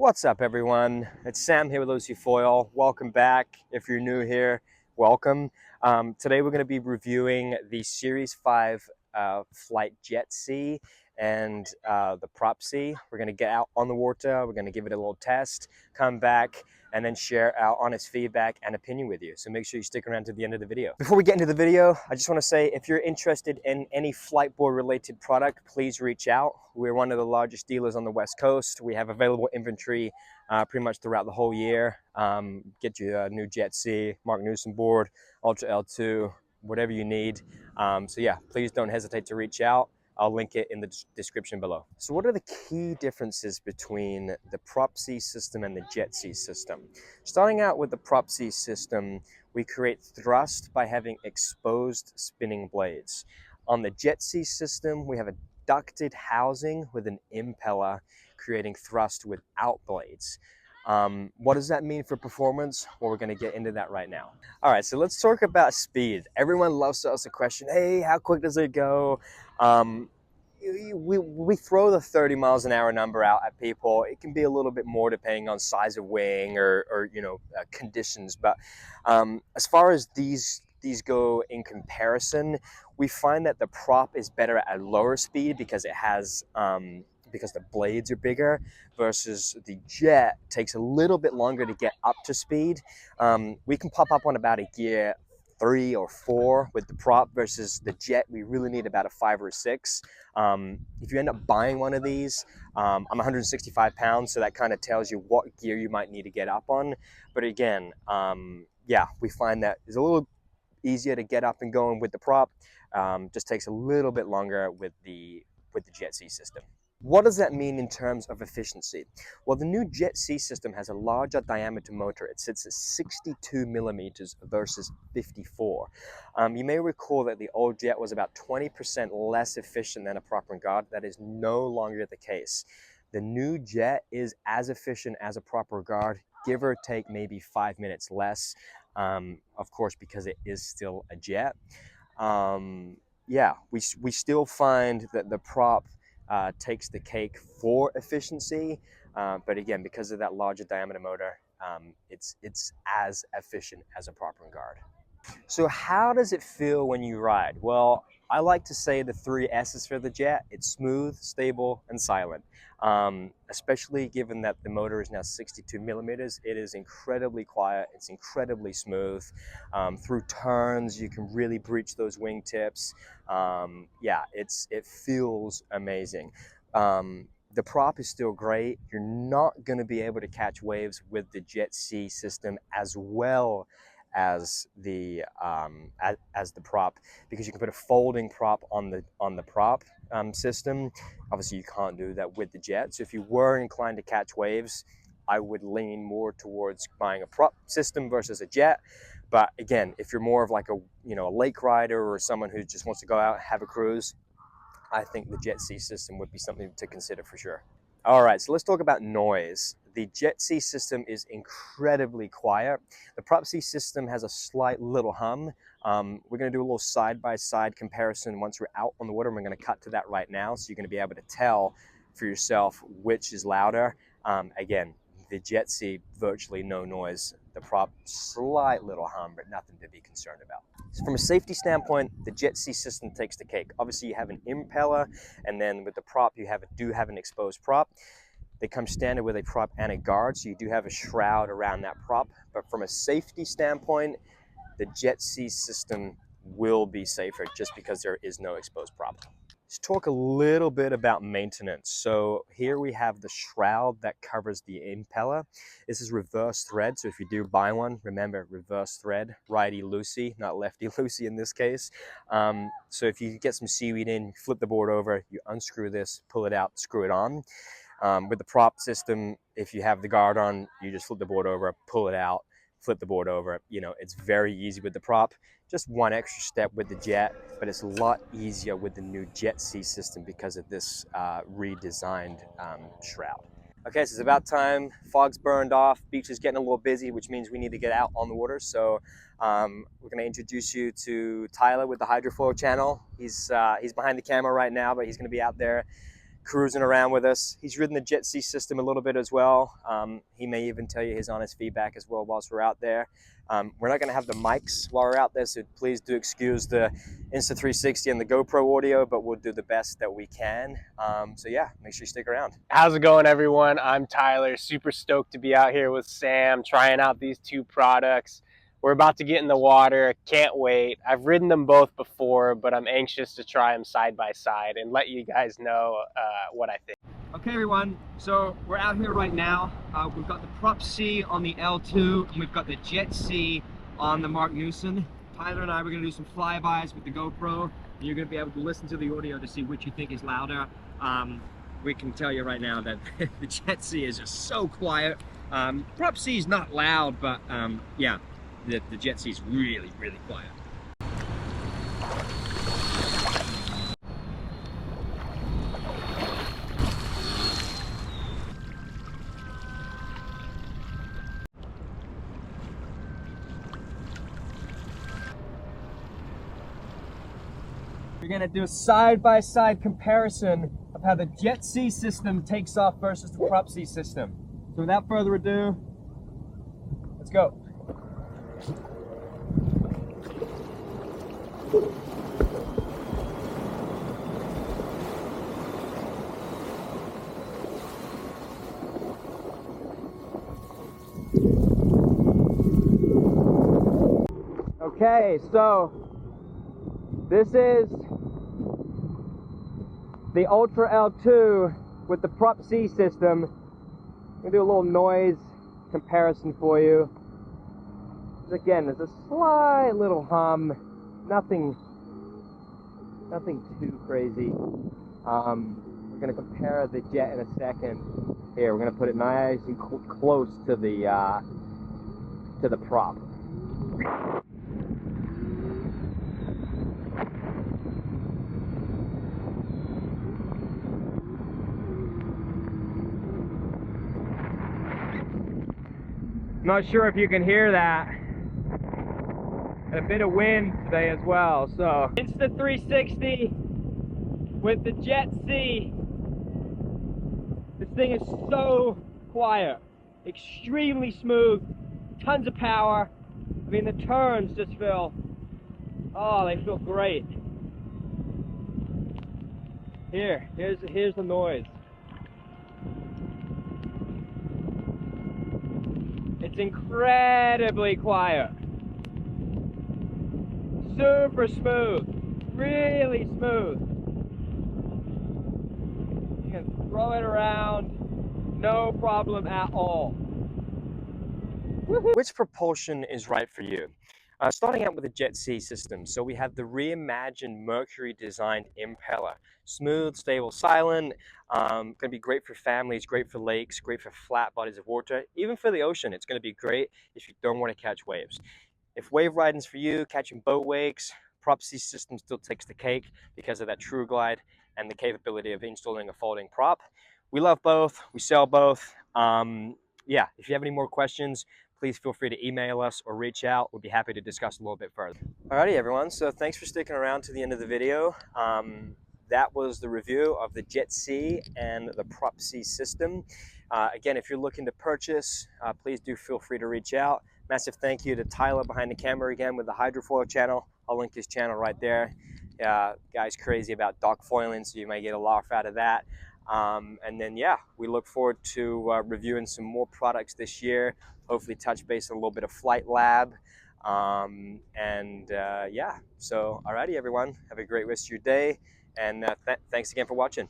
What's up, everyone? It's Sam here with OC Foil. Welcome back. If you're new here, welcome. Today we're going to be reviewing the Series 5 Flite Jet C and the Prop C. We're going to get out on the water, we're going to give it a little test, come back, and then share our honest feedback and opinion with you. So make sure you stick around to the end of the video. Before we get into the video, I just want to say if you're interested in any Fliteboard related product, please reach out. We're one of the largest dealers on the West Coast. We have available inventory pretty much throughout the whole year. Get you a new Jet C, Mark Newson board, Ultra L2, whatever you need. So yeah, please don't hesitate to reach out. I'll link it in the description below. So what are the key differences between the Prop C system and the Jet C system? Starting out with the Prop C system, we create thrust by having exposed spinning blades. On the Jet C system, we have a ducted housing with an impeller creating thrust without blades. What does that mean for performance? Well, we're going to get into that right now. All right, so let's talk about speed. Everyone loves to ask the question, hey, how quick does it go? We throw the 30 miles an hour number out at people. It can be a little bit more depending on size of wing or conditions. But as far as these go in comparison, we find that the Prop is better at lower speed because it has because the blades are bigger, versus the Jet takes a little bit longer to get up to speed. We can pop up on about a gear 3 or 4 with the Prop, versus the Jet we really need about a 5 or 6. If you end up buying one of these, I'm 165 pounds, so that kind of tells you what gear you might need to get up on. But again, yeah, we find that it's a little easier to get up and going with the Prop. Just takes a little bit longer with the Jet C system. What does that mean in terms of efficiency? Well, the new Jet C system has a larger diameter motor. It sits at 62 millimeters versus 54. You may recall that the old Jet was about 20% less efficient than a prop and guard. That is no longer the case. The new Jet is as efficient as a prop or guard, give or take maybe 5 minutes less, of course, because it is still a Jet. Yeah, we still find that the Prop takes the cake for efficiency, but again, because of that larger diameter motor, it's as efficient as a prop and guard. So how does it feel when you ride? Well, I like to say the 3 S's for the Jet. It's smooth, stable, and silent. Especially given that the motor is now 62 millimeters, it is incredibly quiet, it's incredibly smooth. Through turns, you can really breach those wingtips. Yeah, it feels amazing. The Prop is still great. You're not going to be able to catch waves with the Jet C system as well as the Prop, because you can put a folding prop on the Prop system. Obviously, you can't do that with the Jet. So if you were inclined to catch waves, I would lean more towards buying a Prop system versus a Jet. But again, if you're more of like a lake rider or someone who just wants to go out and have a cruise, I think the Jet C system would be something to consider for sure. All right, so let's talk about noise. The Jet C system is incredibly quiet. The Prop C system has a slight little hum. We're going to do a little side-by-side comparison once we're out on the water. And we're going to cut to that right now, so you're going to be able to tell for yourself which is louder. Again, the Jet C, virtually no noise. The Prop, slight little hum, but nothing to be concerned about. So from a safety standpoint, the Jet C system takes the cake. Obviously, you have an impeller, and then with the Prop, you do have an exposed Prop. They come standard with a Prop and a guard, so you do have a shroud around that Prop. But from a safety standpoint, the Jet C system will be safer just because there is no exposed Prop. Let's talk a little bit about maintenance. So here we have the shroud that covers the impeller. This is reverse thread, so if you do buy one, remember, reverse thread, righty-loosey, not lefty-loosey in this case. So if you get some seaweed in, flip the board over, you unscrew this, pull it out, screw it on. With the Prop system, if you have the guard on, you just flip the board over, pull it out, flip the board over. It's very easy with the Prop. Just one extra step with the Jet, but it's a lot easier with the new Jet C system because of this redesigned shroud. Okay, so it's about time. Fog's burned off. Beach is getting a little busy, which means we need to get out on the water. So we're going to introduce you to Tyler with the hydrofoil channel. He's behind the camera right now, but he's going to be out there cruising around with us. He's ridden the Jet C system a little bit as well. He may even tell you his honest feedback as well whilst we're out there. We're not going to have the mics while we're out there, so please do excuse the Insta360 and the GoPro audio, but we'll do the best that we can. So yeah, make sure you stick around. How's it going, everyone? I'm Tyler. Super stoked to be out here with Sam, trying out these two products. We're about to get in the water. Can't wait. I've ridden them both before, but I'm anxious to try them side by side and let you guys know what I think. Okay everyone, so we're out here right now. We've got the Prop C on the L2 and we've got the Jet C on the Mark Newson. Tyler and I were going to do some flybys with the GoPro, and you're going to be able to listen to the audio to see which you think is louder. We can tell you right now that the Jet C is just so quiet. Prop C is not loud, but yeah, the Jet C is really, really quiet. We're going to do a side-by-side comparison of how the Jet C system takes off versus the Prop C system. So without further ado, let's go. Okay, so this is the Ultra L2 with the Prop C system. I'm gonna do a little noise comparison for you. Again, there's a slight little hum, nothing too crazy. We're gonna compare the Jet in a second. Here, we're gonna put it nice and close to the Prop. Not sure if you can hear that. And a bit of wind today as well, so. Insta360 with the Jet C. This thing is so quiet, extremely smooth, tons of power. I mean, the turns just feel, oh, they feel great. Here's the noise. It's incredibly quiet. Super smooth. Really smooth. You can throw it around, no problem at all. Which propulsion is right for you? Starting out with the Jet C system, so we have the reimagined Mercury designed impeller. Smooth, stable, silent, going to be great for families, great for lakes, great for flat bodies of water, even for the ocean. It's going to be great if you don't want to catch waves. If wave riding's for you, catching boat wakes, Prop C system still takes the cake because of that true glide and the capability of installing a folding prop. We love both, we sell both. Yeah, if you have any more questions, please feel free to email us or reach out. We'll be happy to discuss a little bit further. Alrighty everyone, so thanks for sticking around to the end of the video. That was the review of the Jet C and the Prop C system. Again, if you're looking to purchase, please do feel free to reach out. Massive thank you to Tyler behind the camera again with the hydrofoil channel. I'll link his channel right there. Guy's crazy about dock foiling, so you might get a laugh out of that. And then yeah, we look forward to reviewing some more products this year. Hopefully touch base on a little bit of Flight Lab. Yeah, so alrighty everyone, have a great rest of your day, and thanks again for watching.